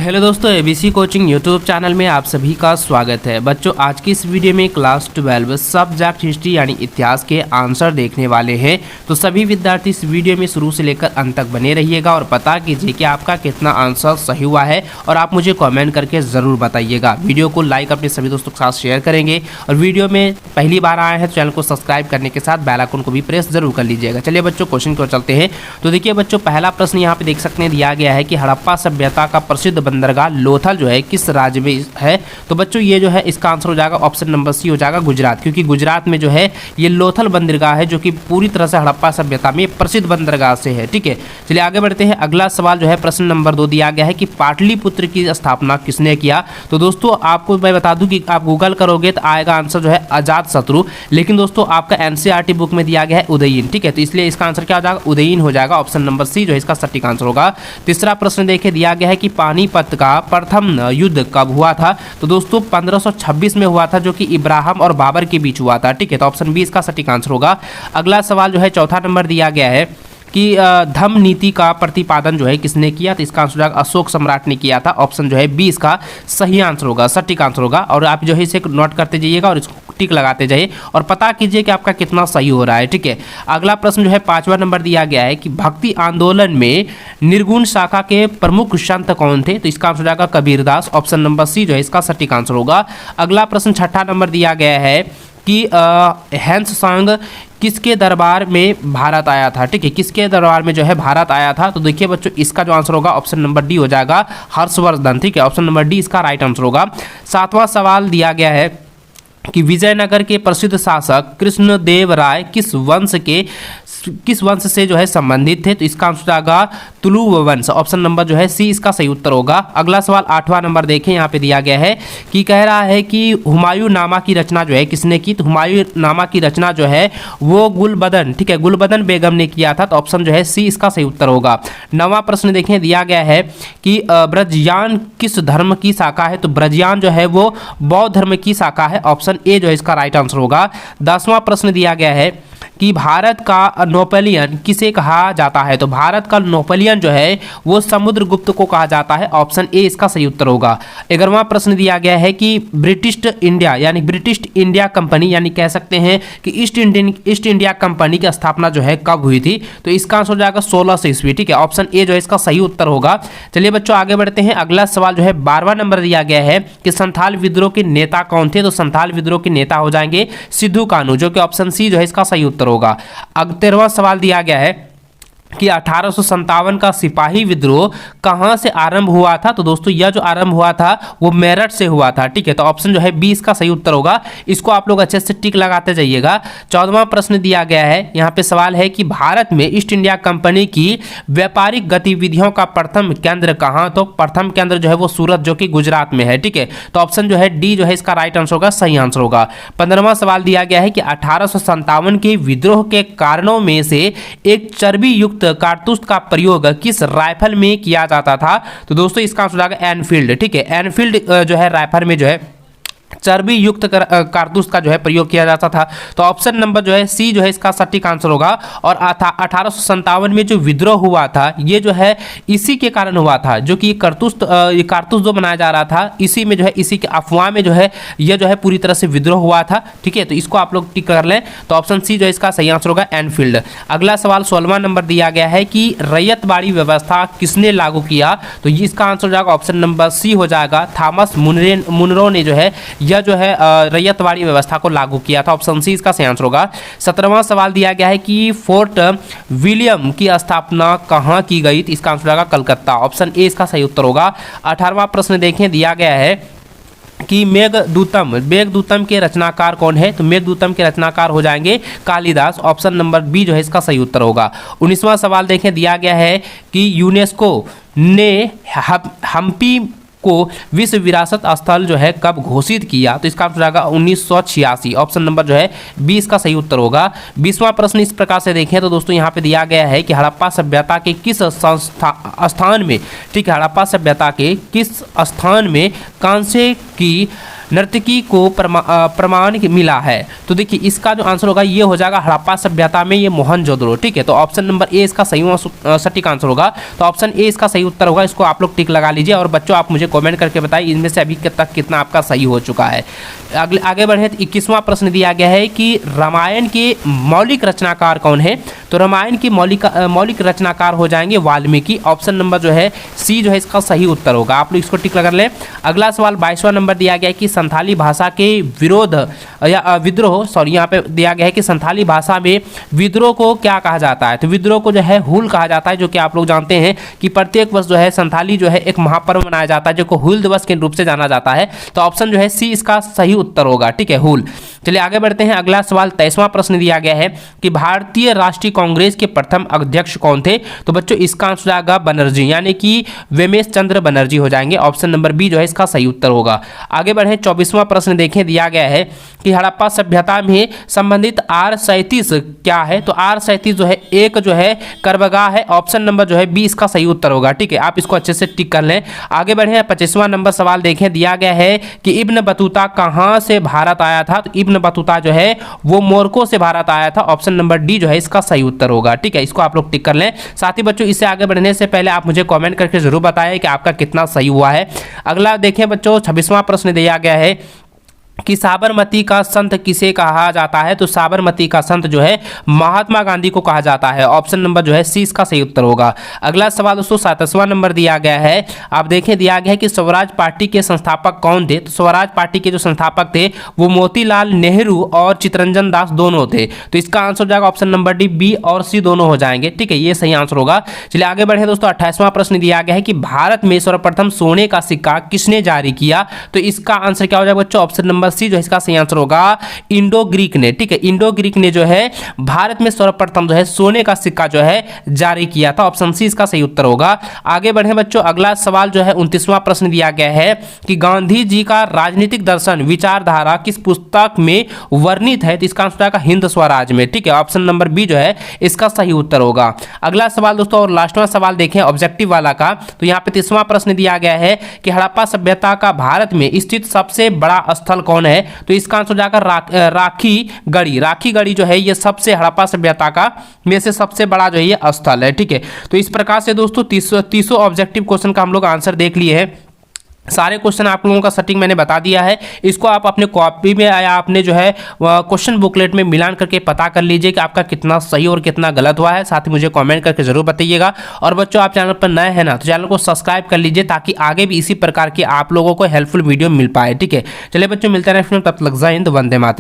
Hello दोस्तों, ABC coaching YouTube channel में आप सभी का स्वागत है। बच्चों, आज की इस वीडियो में क्लास 12 सब्जेक्ट हिस्ट्री यानी इतिहास के आंसर देखने वाले हैं। तो सभी विद्यार्थी इस वीडियो में शुरू से लेकर अंत तक बने रहिएगा और पता कीजिए कि आपका कितना आंसर सही हुआ है और आप मुझे कमेंट करके ज़रूर बताइएगा। वीडियो को लाइक अपने सभी दोस्तों के साथ शेयर करेंगे और वीडियो में पहली बार आए हैं तो चैनल को सब्सक्राइब करने के साथ बेल आइकन को भी प्रेस जरूर कर लीजिएगा। चलिए बच्चों, क्वेश्चन को चलते हैं। तो देखिए बच्चों, पहला प्रश्न यहाँ पे देख सकते हैं दिया गया है कि हड़प्पा सभ्यता का प्रसिद्ध बंदरगाह लोथल जो है किस राज्य में है। तो बच्चों ये जो है इसका आंसर हो जाएगा ऑप्शन नंबर सी हो जाएगा गुजरात, क्योंकि गुजरात में जो है ये लोथल बंदरगाह है जो कि पूरी तरह से हड़प्पा सभ्यता में प्रसिद्ध बंदरगाह से है। ठीक है, चलिए आगे बढ़ते हैं। अगला सवाल जो है प्रश्न नंबर 2 दिया गया है कि पाटलिपुत्र की स्थापना किसने किया। तो दोस्तों आपको मैं बता दूं कि आप गूगल करोगे तो आएगा आंसर जो है अजात शत्रु, लेकिन दोस्तों आपका एनसीईआरटी बुक में दिया गया है उदयीन। ठीक है, तो इसलिए इसका आंसर क्या हो जाएगा, उदयीन हो जाएगा। ऑप्शन नंबर सी जो है इसका सटीक आंसर होगा। तीसरा प्रश्न देखिए दिया गया है कि पानीपत का प्रथम युद्ध कब हुआ था। तो दोस्तों 1526 में हुआ था, जो कि इब्राहिम और बाबर के बीच हुआ था। ठीक है, तो ऑप्शन बी इसका सटीक आंसर होगा। अगला सवाल जो है चौथा नंबर दिया गया है कि धम्म नीति का प्रतिपादन जो है किसने किया। तो इसका आंसर अशोक सम्राट ने किया था। ऑप्शन जो है बी इसका सही आंसर होगा, सटीक आंसर होगा। और आप जो है इसे नोट करते जाइएगा और इसको टिक लगाते जाइए और पता कीजिए कि आपका कितना सही हो रहा है। ठीक है, अगला प्रश्न जो है 5वां नंबर दिया गया है कि भक्ति आंदोलन में निर्गुण शाखा के प्रमुख संत कौन थे। तो इसका आंसर हो जाएगा कबीरदास। ऑप्शन नंबर सी जो है इसका सटीक आंसर होगा। अगला प्रश्न 6ठा नंबर दिया गया है कि हैंत्सांग किसके दरबार में भारत आया था। ठीक है, किसके दरबार में जो है भारत आया था। तो देखिए बच्चों इसका जो आंसर होगा ऑप्शन नंबर डी हो जाएगा, हर्षवर्धन। ठीक है, ऑप्शन नंबर डी इसका राइट आंसर होगा। 7वां सवाल दिया गया है कि विजयनगर के प्रसिद्ध शासक कृष्णदेव राय किस वंश से जो है संबंधित थे। तो इसका आंसर आएगा तुलु वंश। ऑप्शन नंबर जो है सी इसका सही उत्तर होगा। अगला सवाल 8वां नंबर देखें, यहाँ पे दिया गया है कि कह रहा है कि हुमायूं नामा की रचना जो है किसने की। तो हुमायूं नामा की रचना जो है वो गुलबदन, ठीक है, गुलबदन बेगम ने किया था। तो ऑप्शन जो है सी इसका सही उत्तर होगा। 9वां प्रश्न देखें दिया गया है कि ब्रजयान किस धर्म की शाखा है। तो ब्रजयान जो है वो बौद्ध धर्म की शाखा है। ऑप्शन ए जो है इसका राइट आंसर होगा। 10वां प्रश्न दिया गया है कि भारत का नेपोलियन किसे कहा जाता है। तो भारत का नेपोलियन जो है वो समुद्रगुप्त को कहा जाता है। ऑप्शन ए इसका सही उत्तर होगा। 11वां प्रश्न दिया गया है कि ब्रिटिश इंडिया कंपनी यानी कह सकते हैं कि ईस्ट इंडिया कंपनी की स्थापना जो है कब हुई थी। तो इसका आंसर हो जाएगा 1600 ईस्वी। ठीक है, ऑप्शन ए जो है इसका सही उत्तर होगा। चलिए बच्चों आगे बढ़ते हैं। अगला सवाल जो है 12वां नंबर दिया गया है कि संथाल विद्रोह के नेता कौन थे। तो संथाल विद्रोह के नेता हो जाएंगे सिद्धू कान्हू, जो कि ऑप्शन सी जो है इसका सही उत्तर होगा। 13वां सवाल दिया गया है कि 1857 का सिपाही विद्रोह कहां से आरंभ हुआ था। तो दोस्तों यह जो आरंभ हुआ था वो मेरठ से हुआ था। ठीक है, तो ऑप्शन जो है बी इसका सही उत्तर होगा। इसको आप लोग अच्छे से टिक लगाते जाइएगा। 14वां प्रश्न दिया गया है, यहाँ पे सवाल है कि भारत में ईस्ट इंडिया कंपनी की व्यापारिक गतिविधियों का प्रथम केंद्र कहाँ। तो प्रथम केंद्र जो है वो सूरत, जो कि गुजरात में है। ठीक है, तो ऑप्शन जो है डी जो है इसका राइट आंसर होगा, सही आंसर होगा। 15वां सवाल दिया गया है कि 1857 के विद्रोह के कारणों में से एक चर्बी युक्त कारतूस का प्रयोग किस राइफल में किया जाता था। तो दोस्तों इसका आंसर आएगा एनफील्ड। ठीक है, एनफील्ड जो है राइफल में जो है चर्बी युक्त कारतूस का जो है प्रयोग किया जाता था। तो ऑप्शन नंबर जो है सी जो है इसका सटीक आंसर होगा। और 1857 में जो विद्रोह हुआ था ये जो है इसी के कारण हुआ था, जो कि ये कारतूस जो बनाया जा रहा था इसी में जो है इसी के अफवाह में जो है यह जो है पूरी तरह से विद्रोह हुआ था। ठीक है, तो इसको आप लोग टिक कर लें। तो ऑप्शन सी जो है इसका सही आंसर होगा, एनफील्ड। अगला सवाल 16वां नंबर दिया गया है कि रैयतवाड़ी व्यवस्था किसने लागू किया। तो इसका आंसर हो जाएगा ऑप्शन नंबर सी हो जाएगा, थॉमस मुनरो ने जो है यह जो है रैयतवाड़ी व्यवस्था को लागू किया था। ऑप्शन सी इसका सही आंसर होगा। 17वां सवाल दिया गया है कि फोर्ट विलियम की स्थापना कहाँ की गई। तो इसका आंसर होगा कलकत्ता। ऑप्शन ए इसका सही उत्तर होगा। 18वां प्रश्न देखें दिया गया है कि मेघदूतम के रचनाकार कौन है। तो मेघदूतम के रचनाकार हो जाएंगे कालिदास। ऑप्शन नंबर बी जो है इसका सही उत्तर होगा। 19वां सवाल देखें दिया गया है कि यूनेस्को ने हम्पी को विश्व विरासत स्थल जो है कब घोषित किया। तो इसका आंसर आएगा 1986। ऑप्शन नंबर जो है 20 का सही उत्तर होगा। 20वां प्रश्न इस प्रकार से देखें तो दोस्तों यहाँ पे दिया गया है कि हड़प्पा सभ्यता के किस स्थान में, ठीक है, हड़प्पा सभ्यता के किस स्थान में कांसे की नर्तकी को प्रमाण मिला है। तो देखिए इसका जो आंसर होगा ये हो जाएगा हड़प्पा सभ्यता में ये मोहनजोदड़ो। ठीक है, तो ऑप्शन नंबर ए इसका सही सटीक आंसर होगा। तो ऑप्शन ए इसका सही उत्तर होगा, इसको आप लोग टिक लगा लीजिए। और बच्चों आप मुझे कमेंट करके बताइए इनमें से अभी तक कितना आपका सही हो चुका है। आगे बढ़े तो 21वां प्रश्न दिया गया है कि रामायण के मौलिक रचनाकार कौन है। तो रामायण की मौलिक रचनाकार हो जाएंगे वाल्मीकि। ऑप्शन नंबर जो है सी जो है इसका सही उत्तर होगा, आप लोग इसको टिक लगा लें। अगला सवाल 22वां नंबर दिया गया है कि संथाली भाषा के विरोध या विद्रोह, सॉरी यहाँ पे दिया गया है कि संथाली भाषा में विद्रोह को क्या कहा जाता है। तो विद्रोह को जो है हुल कहा जाता है, जो कि आप लोग जानते हैं कि प्रत्येक वर्ष जो है संथाली जो है एक महापर्व मनाया जाता है, जो को हुल दिवस के रूप से जाना जाता है। तो ऑप्शन जो है सी इसका सही उत्तर होगा। ठीक है, हुल। चलिए आगे बढ़ते हैं। अगला सवाल 23वां प्रश्न दिया गया है कि भारतीय राष्ट्रीय कांग्रेस के प्रथम अध्यक्ष कौन थे। तो बच्चों इसका आंसर आएगा बनर्जी, यानी कि वेमेश चंद्र बनर्जी हो जाएंगे। ऑप्शन नंबर बी जो है इसका सही उत्तर होगा। आगे बढ़े 24वां प्रश्न देखें, दिया गया है कि हड़प्पा सभ्यता में संबंधित R37 क्या है। तो R37 जो है एक जो है कर्बगाह है। ऑप्शन नंबर जो है बी इसका सही उत्तर होगा। ठीक है, आप इसको अच्छे से टिक कर लें। आगे बढ़े 25वां नंबर सवाल देखें, दिया गया है कि इब्न बतूता कहां से भारत आया था। तो इब्न बतूता जो है वो मोरक्को से भारत आया था। ऑप्शन नंबर डी जो है इसका सही उत्तर होगा। ठीक है, इसको आप लोग टिक कर लें। साथ ही बच्चों इससे आगे बढ़ने से पहले आप मुझे कमेंट करके जरूर बताएं कि आपका कितना सही हुआ है। अगला देखें बच्चों 26वां प्रश्न दिया गया है कि साबरमती का संत किसे कहा जाता है। तो साबरमती का संत जो है महात्मा गांधी को कहा जाता है। ऑप्शन नंबर जो है सी इसका सही उत्तर होगा। अगला सवाल दोस्तों 27वां नंबर दिया गया है, आप देखें दिया गया है कि स्वराज पार्टी के संस्थापक कौन थे। तो स्वराज पार्टी के जो संस्थापक थे वो मोतीलाल नेहरू और चित्तरंजन दास दोनों थे। तो इसका आंसर हो जाएगा ऑप्शन नंबर डी, बी और सी दोनों हो जाएंगे। ठीक है, ये सही आंसर होगा। चलिए आगे बढ़े दोस्तों 28वां प्रश्न दिया गया है कि भारत में सर्वप्रथम सोने का सिक्का किसने जारी किया। तो इसका आंसर क्या हो जाएगा बच्चों, ऑप्शन नंबर सी जो है इसका सही आंसर होगा इंडो ग्रीक ने। ठीक है, इंडो ग्रीक ने जो है भारत में सर्वप्रथम जो है सोने का सिक्का जो है जारी किया था। ऑप्शन सी इसका सही उत्तर होगा। आगे बढ़े बच्चों, अगला सवाल जो है 29वां प्रश्न दिया गया है कि गांधी जी का राजनीतिक दर्शन विचारधारा किस पुस्तक में वर्णित है। तो इसका आंसर आएगा हिंद स्वराज में। ठीक है, ऑप्शन नंबर बी जो है इसका सही उत्तर होगा। अगला सवाल दोस्तों और लास्टवां सवाल देखें ऑब्जेक्टिव वाला का। तो यहाँ पे 30वां प्रश्न दिया गया है कि हड़प्पा सभ्यता का भारत में स्थित सबसे बड़ा स्थल कौन है। तो इसका आंसर जाकर राखी गढ़ी जो है ये सबसे हड़प्पा सभ्यता का में से सबसे बड़ा जो है ये स्थल है। ठीक है, तो इस प्रकार से दोस्तों 30 ऑब्जेक्टिव क्वेश्चन का हम लोग आंसर देख लिए हैं। सारे क्वेश्चन आप लोगों का सटिंग मैंने बता दिया है। इसको आप अपने कॉपी में या आपने जो है क्वेश्चन बुकलेट में मिलान करके पता कर लीजिए कि आपका कितना सही और कितना गलत हुआ है। साथ ही मुझे कमेंट करके जरूर बताइएगा। और बच्चों आप चैनल पर नए हैं ना, तो चैनल को सब्सक्राइब कर लीजिए ताकि आगे भी इसी प्रकार की आप लोगों को हेल्पफुल वीडियो मिल पाए। ठीक है, चलिए बच्चों मिलते हैं नेक्स्ट में, तब तक जय हिंद, वंदे मातरम।